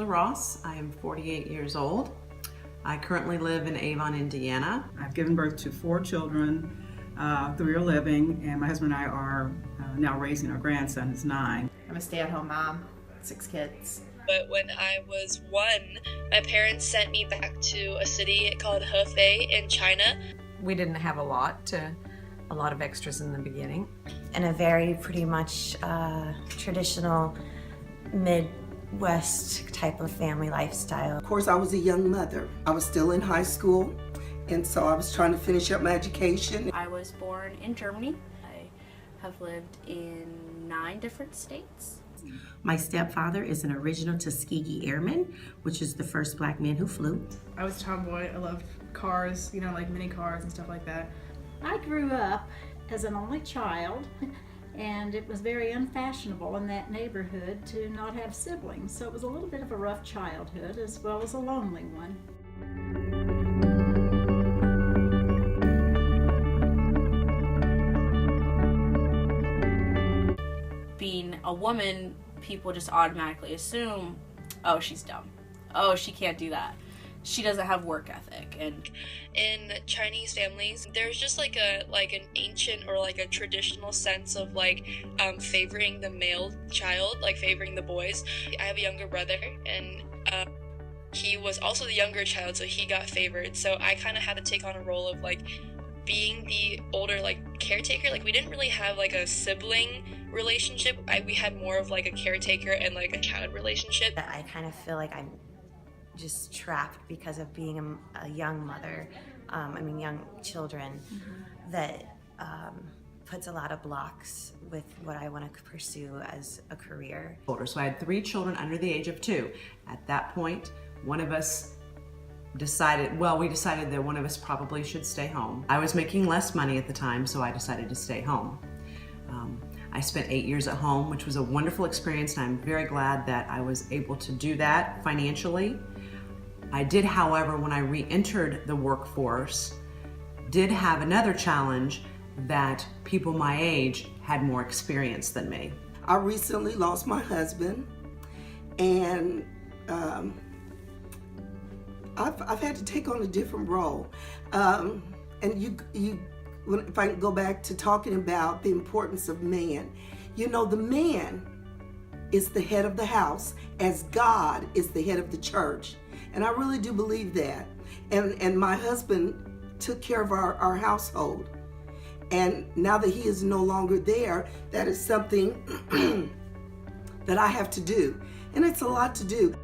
Ross. I am 48 years old. I currently live in Avon, Indiana. I've given birth to 4 children, 3 are living, and my husband and I are now raising our grandson, who's 9. I'm a stay-at-home mom, 6 kids. But when I was 1, my parents sent me back to a city called Hefei in China. We didn't have a lot of extras in the beginning. In a very pretty much traditional Midwest type of family lifestyle. Of course, I was a young mother. I was still in high school, and so I was trying to finish up my education. I was born in Germany. I have lived in 9 different states. My stepfather is an original Tuskegee Airman, which is the first black man who flew. I was a tomboy. I loved cars, like mini cars and stuff like that. I grew up as an only child, and it was very unfashionable in that neighborhood to not have siblings, so it was a little bit of a rough childhood as well as a lonely one. Being a woman, people just automatically assume, oh, she's dumb. Oh, she can't do that. She doesn't have work ethic. And in Chinese families, there's just like an ancient or like a traditional sense of favoring the male child, like favoring the boys. I have a younger brother, and he was also the younger child, so he got favored. So I kind of had to take on a role of being the older caretaker. We didn't really have a sibling relationship. We had more of a caretaker and a child relationship. I kind of feel like I'm just trapped because of being a young mother, young children, that puts a lot of blocks with what I want to pursue as a career. So I had 3 children under the age of 2. At that point, one of us decided that one of us probably should stay home. I was making less money at the time, so I decided to stay home. I spent 8 years at home, which was a wonderful experience, and I'm very glad that I was able to do that financially. I did, however, when I re-entered the workforce, did have another challenge that people my age had more experience than me. I recently lost my husband, and I've had to take on a different role. And if I can go back to talking about the importance of man, the man is the head of the house as God is the head of the church. And I really do believe that. And my husband took care of our household. And now that he is no longer there, that is something that I have to do. And it's a lot to do.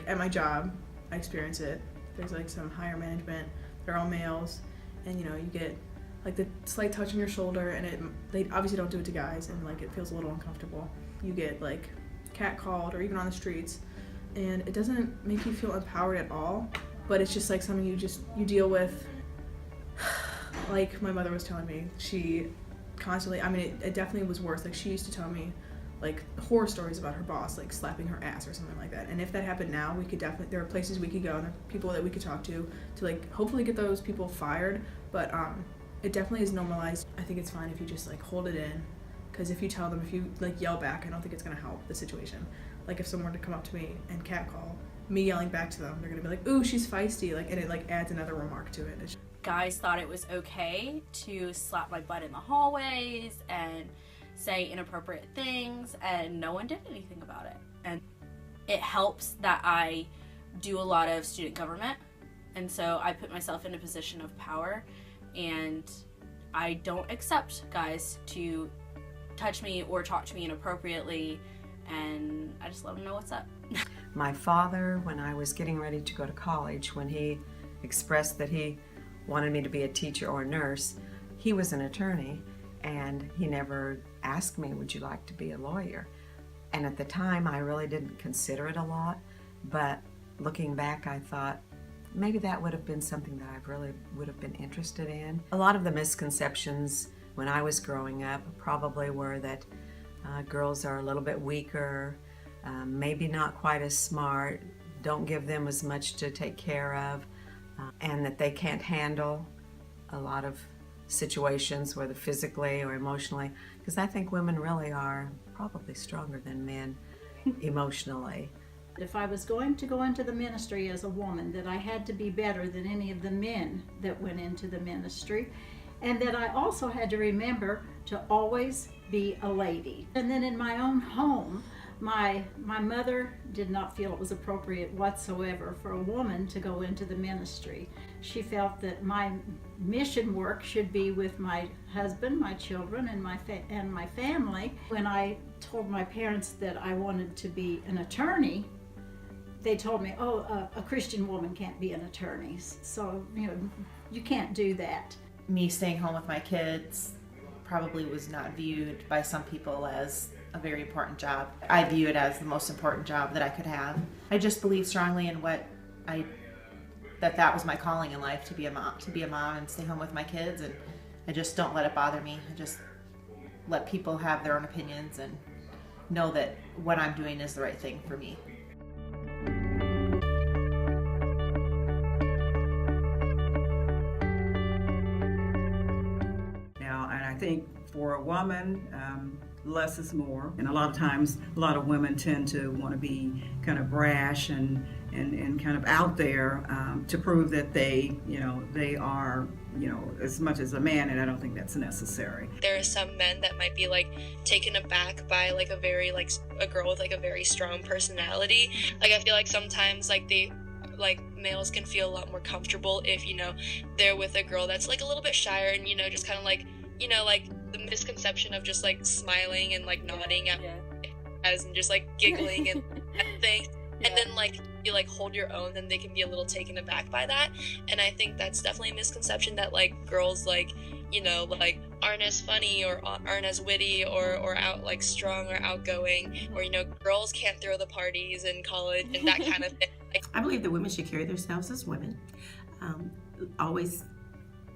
At my job, I experience it. There's some higher management, they're all males, and you get the slight touch on your shoulder, and they obviously don't do it to guys, and it feels a little uncomfortable. You get catcalled or even on the streets, and it doesn't make you feel empowered at all, but it's just something you deal with. My mother was telling me, she constantly, it definitely was worse. She used to tell me horror stories about her boss slapping her ass or something like that. And if that happened now, we could definitely, there are places we could go and there are people that we could talk to hopefully get those people fired. But it definitely is normalized. I think it's fine if you just hold it in, because if you tell them, if you yell back, I don't think it's gonna help the situation. If someone were to come up to me and catcall, me yelling back to them, they're gonna be ooh, she's feisty, and it adds another remark to it. guys thought it was okay to slap my butt in the hallways and say inappropriate things, and no one did anything about it. And it helps that I do a lot of student government, and so I put myself in a position of power, and I don't accept guys to touch me or talk to me inappropriately, and I just let them know what's up. My father, when I was getting ready to go to college, when he expressed that he wanted me to be a teacher or a nurse, he was an attorney, and he never asked me, would you like to be a lawyer? And at the time, I really didn't consider it a lot, but looking back, I thought maybe that would have been something that I really would have been interested in. A lot of the misconceptions when I was growing up probably were that girls are a little bit weaker, maybe not quite as smart, don't give them as much to take care of, and that they can't handle a lot of situations, whether physically or emotionally, because I think women really are probably stronger than men emotionally. If I was going to go into the ministry as a woman, that I had to be better than any of the men that went into the ministry, and that I also had to remember to always be a lady. And then in my own home, my mother did not feel it was appropriate whatsoever for a woman to go into the ministry. She felt that my mission work should be with my husband, my children, and my family. When I told my parents that I wanted to be an attorney, they told me, oh, a Christian woman can't be an attorney. So, you can't do that. Me staying home with my kids probably was not viewed by some people as a very important job. I view it as the most important job that I could have. I just believe strongly in that was my calling in life, to be a mom and stay home with my kids, and I just don't let it bother me. I just let people have their own opinions and know that what I'm doing is the right thing for me. I think for a woman, less is more. And a lot of times, a lot of women tend to want to be kind of brash and kind of out there to prove that they are, as much as a man, and I don't think that's necessary. There are some men that might be like taken aback by like a girl with like a very strong personality. Like I feel like sometimes males can feel a lot more comfortable if, they're with a girl that's like a little bit shyer and, just kind of like, like the misconception of just like smiling and like nodding at as and just like giggling and things. Yeah. And then like you like hold your own, then they can be a little taken aback by that. And I think that's definitely a misconception that like girls like, like aren't as funny or aren't as witty or out like strong or outgoing, or girls can't throw the parties in college and that kind of thing. I believe that women should carry themselves as women.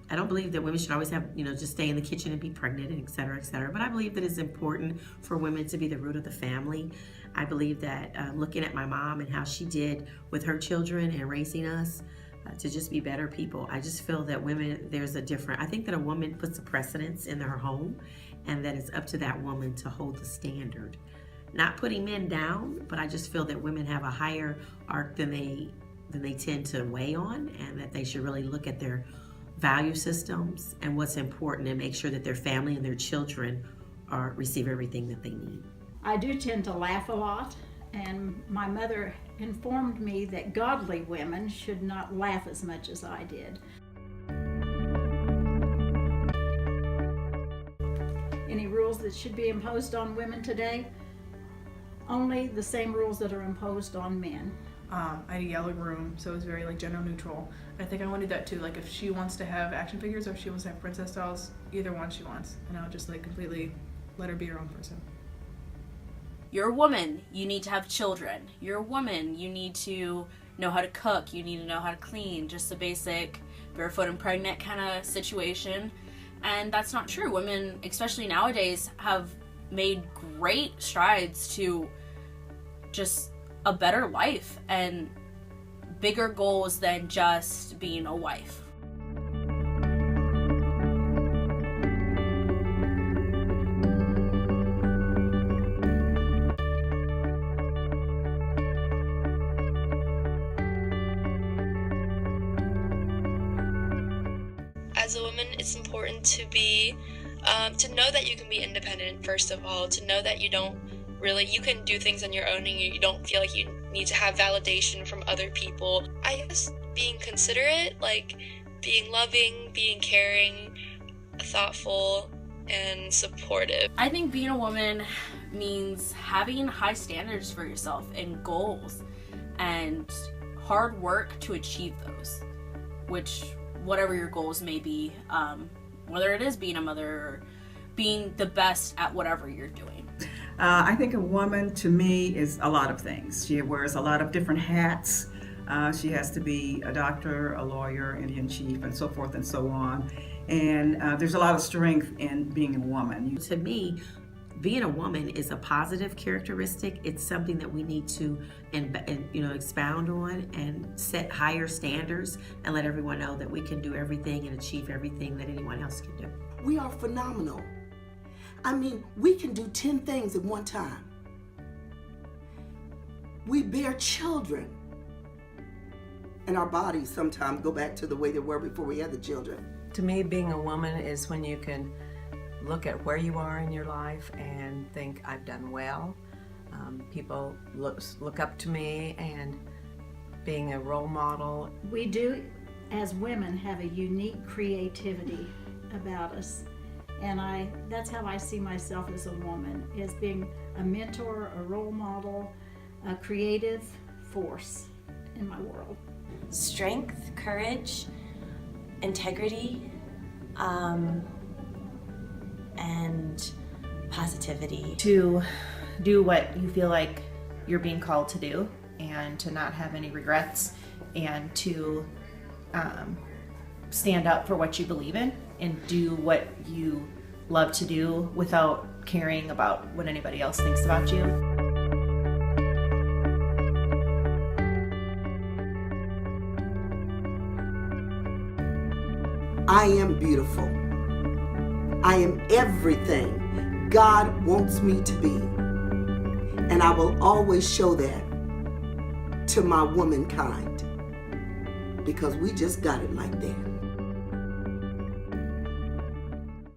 I don't believe that women should always have, just stay in the kitchen and be pregnant and et cetera, et cetera. But I believe that it's important for women to be the root of the family. I believe that looking at my mom and how she did with her children and raising us to just be better people, I just feel that women, I think that a woman puts a precedence in her home, and that it's up to that woman to hold the standard. Not putting men down, but I just feel that women have a higher arc than they tend to weigh on, and that they should really look at their value systems and what's important, and make sure that their family and their children receive everything that they need. I do tend to laugh a lot, and my mother informed me that godly women should not laugh as much as I did. Any rules that should be imposed on women today? Only the same rules that are imposed on men. I had a yellow room, so it was very like gender neutral. I think I wanted that too. Like if she wants to have action figures or if she wants to have princess dolls, either one she wants, and I'll just like completely let her be her own person. You're a woman, you need to have children. You're a woman, you need to know how to cook, you need to know how to clean, just a basic barefoot and pregnant kind of situation. And that's not true. Women, especially nowadays, have made great strides to just a better life and bigger goals than just being a wife. As a woman, it's important to be to know that you can be independent, first of all, to know that you can do things on your own and you don't feel like you need to have validation from other people. I guess being considerate, like being loving, being caring, thoughtful, and supportive. I think being a woman means having high standards for yourself and goals and hard work to achieve those, whatever your goals may be, whether it is being a mother or being the best at whatever you're doing. I think a woman, to me, is a lot of things. She wears a lot of different hats. She has to be a doctor, a lawyer, Indian chief, and so forth and so on. And there's a lot of strength in being a woman. To me, being a woman is a positive characteristic. It's something that we need to expound on and set higher standards and let everyone know that we can do everything and achieve everything that anyone else can do. We are phenomenal. I mean, we can do 10 things at one time. We bear children. And our bodies sometimes go back to the way they were before we had the children. To me, being a woman is when you can look at where you are in your life and think, I've done well. People look up to me, and being a role model. We do, as women, have a unique creativity about us. And that's how I see myself as a woman, as being a mentor, a role model, a creative force in my world. Strength, courage, integrity, and positivity. To do what you feel like you're being called to do, and to not have any regrets, and to stand up for what you believe in and do what you love to do without caring about what anybody else thinks about you. I am beautiful. I am everything God wants me to be. And I will always show that to my womankind, because we just got it like that.